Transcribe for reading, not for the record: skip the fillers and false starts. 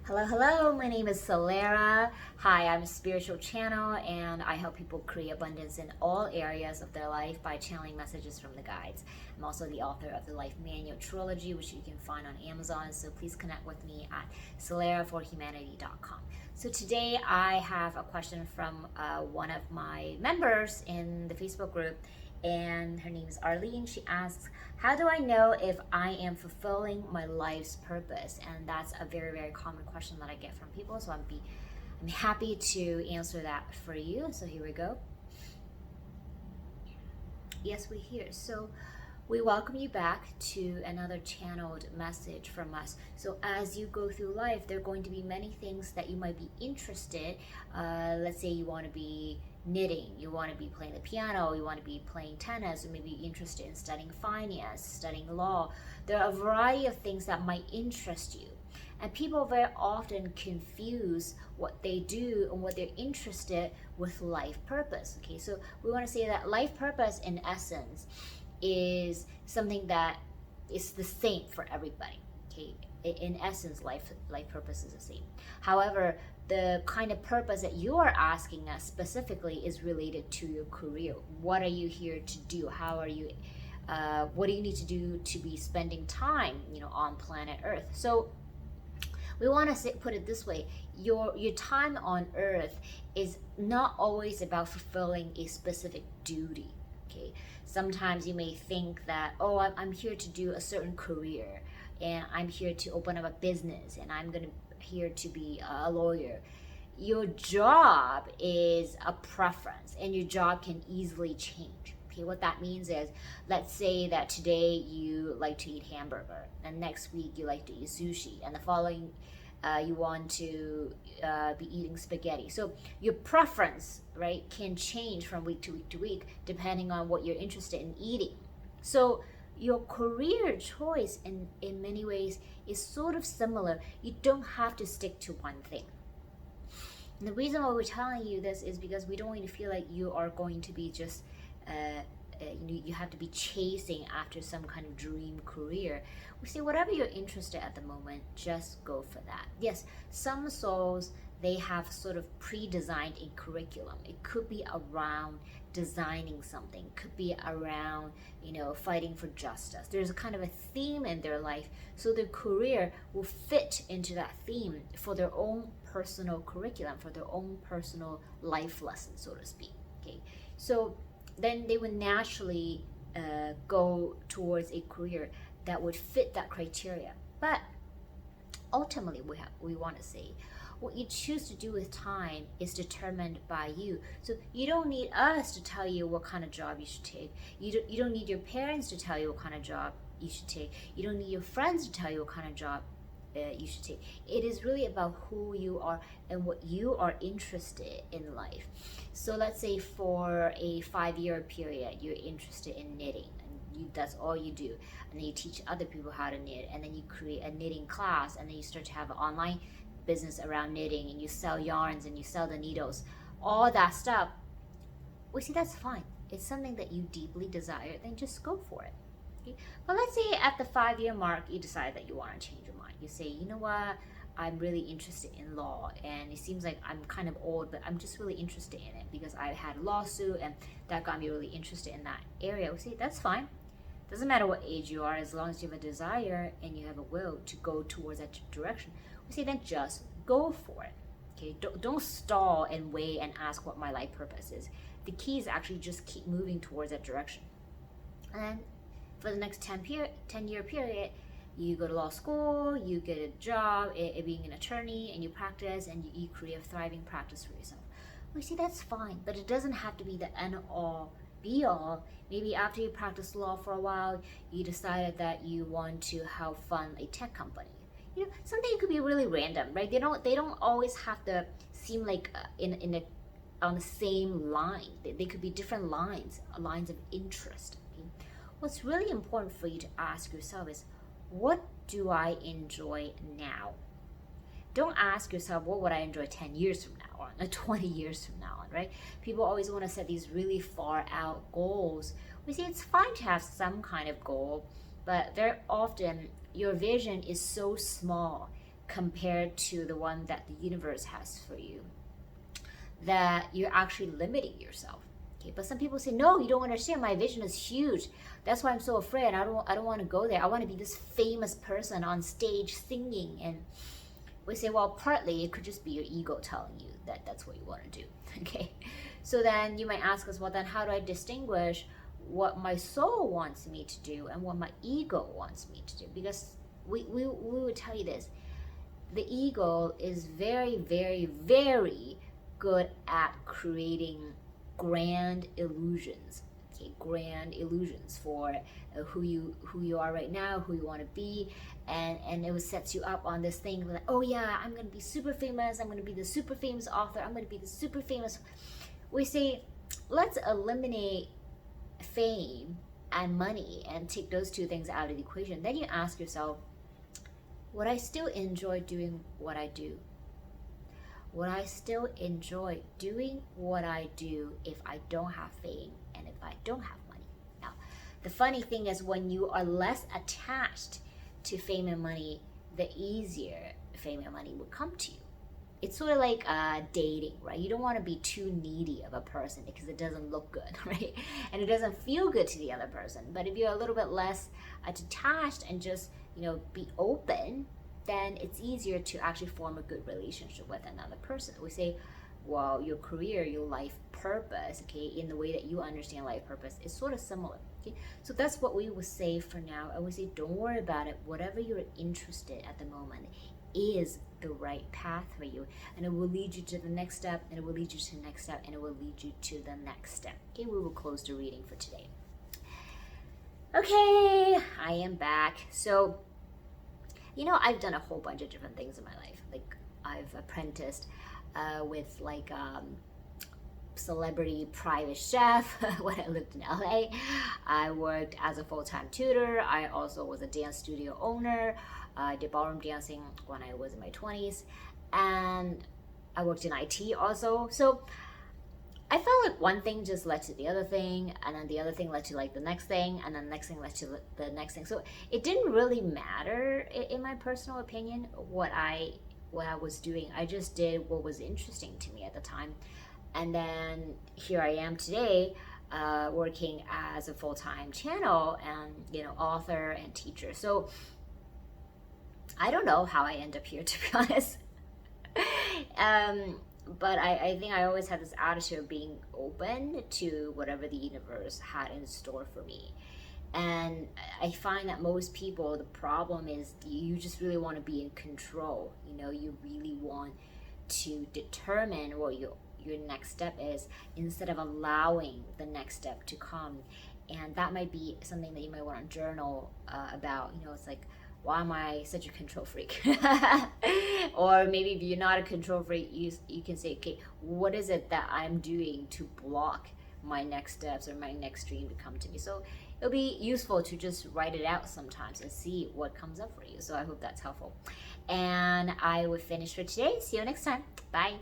Hello, my name is Solera. Hi, I'm a spiritual channel and I help people create abundance in all areas of their life by channeling messages from the guides. I'm also the author of the Life Manual Trilogy, which you can find on Amazon, so please connect with me at soleraforhumanity.com. So today I have a question from one of my members in the Facebook group, and her name is Arlene. She asks, how do I know if I am fulfilling my life's purpose? And that's a very common question that I get from people, so I'm happy to answer that for you. So here we go. Yes, we're here. So we welcome you back to another channeled message from us. So as you go through life, there are going to be many things that you might be interested. Let's say you want to be knitting, you want to be playing the piano, you want to be playing tennis, or maybe interested in studying finance, studying law. There are a variety of things that might interest you. And people very often confuse what they do and what they're interested with life purpose. Okay, so we want to say that life purpose in essence is something that is the same for everybody. Okay, in essence, life purpose is the same. However, the kind of purpose that you are asking us specifically is related to your career. What are you here to do? How are you? What do you need to do to be spending time, on planet Earth? So we want to put it this way: your time on Earth is not always about fulfilling a specific duty. Okay, sometimes you may think that, oh, I'm here to do a certain career, and I'm here to open up a business, and I'm gonna here to be a lawyer. Your job is a preference, and your job can easily change. Okay, what that means is, let's say that today you like to eat hamburger, and next week you like to eat sushi, and the following you want to be eating spaghetti. So your preference, right, can change from week to week to week depending on what you're interested in eating. So your career choice in many ways is sort of similar. You don't have to stick to one thing. And the reason why we're telling you this is because we don't want you to feel like you are going to be just you have to be chasing after some kind of dream career. We say whatever you're interested at the moment, just go for that. Yes, some souls, they have sort of pre-designed a curriculum. It could be around designing something, could be around fighting for justice. There's a kind of a theme in their life, so their career will fit into that theme for their own personal curriculum, for their own personal life lesson, so to speak. Okay, so then they would naturally go towards a career that would fit that criteria. But ultimately, we want to say, what you choose to do with time is determined by you. So you don't need us to tell you what kind of job you should take. You don't need your parents to tell you what kind of job you should take. You don't need your friends to tell you what kind of job you should take. It is really about who you are and what you are interested in life. So let's say for a 5-year period, you're interested in knitting, and that's all you do, and then you teach other people how to knit, and then you create a knitting class, and then you start to have an online business around knitting, and you sell yarns and you sell the needles, all that stuff. We see that's fine. It's something that you deeply desire, then just go for it. Okay? But let's say at the 5-year mark, you decide that you want to change your mind. You say, you know what, I'm really interested in law, and it seems like I'm kind of old, but I'm just really interested in it because I had a lawsuit and that got me really interested in that area. We say that's fine. Doesn't matter what age you are, as long as you have a desire and you have a will to go towards that direction. We say then just go for it. Okay, don't stall and wait and ask what my life purpose is. The key is actually just keep moving towards that direction. And then for the next 10-year period, you go to law school, you get a job being an attorney, and you practice, and you create a thriving practice for yourself. We see that's fine, but it doesn't have to be the end all be all. Maybe after you practice law for a while, you decided that you want to help fund a tech company. Something could be really random, right? They don't always have to seem like on the same line. They could be different lines of interest. Okay? What's really important for you to ask yourself is, what do I enjoy now? Don't ask yourself, what would I enjoy 10 years from now on, or 20 years from now on, right? People always want to set these really far out goals. We say it's fine to have some kind of goal, but very often your vision is so small compared to the one that the universe has for you, that you're actually limiting yourself. Okay, but some people say, no, you don't understand. My vision is huge. That's why I'm so afraid. I don't want to go there. I want to be this famous person on stage singing. And we say, well, partly it could just be your ego telling you that that's what you want to do. Okay, so then you might ask us, well, then how do I distinguish what my soul wants me to do and what my ego wants me to do? Because we would tell you this: the ego is very, very, very good at creating grand illusions. Okay, grand illusions for who you are right now, who you want to be, and it sets you up on this thing like, oh yeah, I'm gonna be super famous. I'm gonna be the super famous author. I'm gonna be the super famous. We say, let's eliminate fame and money and take those two things out of the equation. Then you ask yourself, would I still enjoy doing what I do? Would I still enjoy doing what I do if I don't have fame and if I don't have money? Now, the funny thing is, when you are less attached to fame and money, the easier fame and money will come to you. It's sort of like dating, right? You don't want to be too needy of a person because it doesn't look good, right? And it doesn't feel good to the other person. But if you're a little bit less detached and just, be open, then it's easier to actually form a good relationship with another person. We say, well, your career, your life purpose, okay, in the way that you understand life purpose is sort of similar. Okay, so that's what we would say for now. I would say, don't worry about it. Whatever you're interested at the moment is the right path for you, and it will lead you to the next step, and it will lead you to the next step, and it will lead you to the next step. Okay, we will close the reading for today. Okay, I am back. So, I've done a whole bunch of different things in my life. Like, I've apprenticed with celebrity private chef when I lived in LA. I worked as a full-time tutor. I also was a dance studio owner. I did ballroom dancing when I was in my 20s. And I worked in IT also. So I felt like one thing just led to the other thing, and then the other thing led to like the next thing, and then the next thing led to the next thing. So it didn't really matter, in my personal opinion, what I was doing. I just did what was interesting to me at the time. And then here I am today, working as a full-time channel and, author and teacher. So I don't know how I end up here, to be honest. But I think I always had this attitude of being open to whatever the universe had in store for me. And I find that most people, the problem is you just really want to be in control. You really want to determine what your next step is instead of allowing the next step to come. And that might be something that you might want to journal about. It's like, why am I such a control freak? Or maybe if you're not a control freak, you can say, okay, what is it that I'm doing to block my next steps or my next dream to come to me? So it'll be useful to just write it out sometimes and see what comes up for you. So I hope that's helpful. And I will finish for today. See you next time. Bye.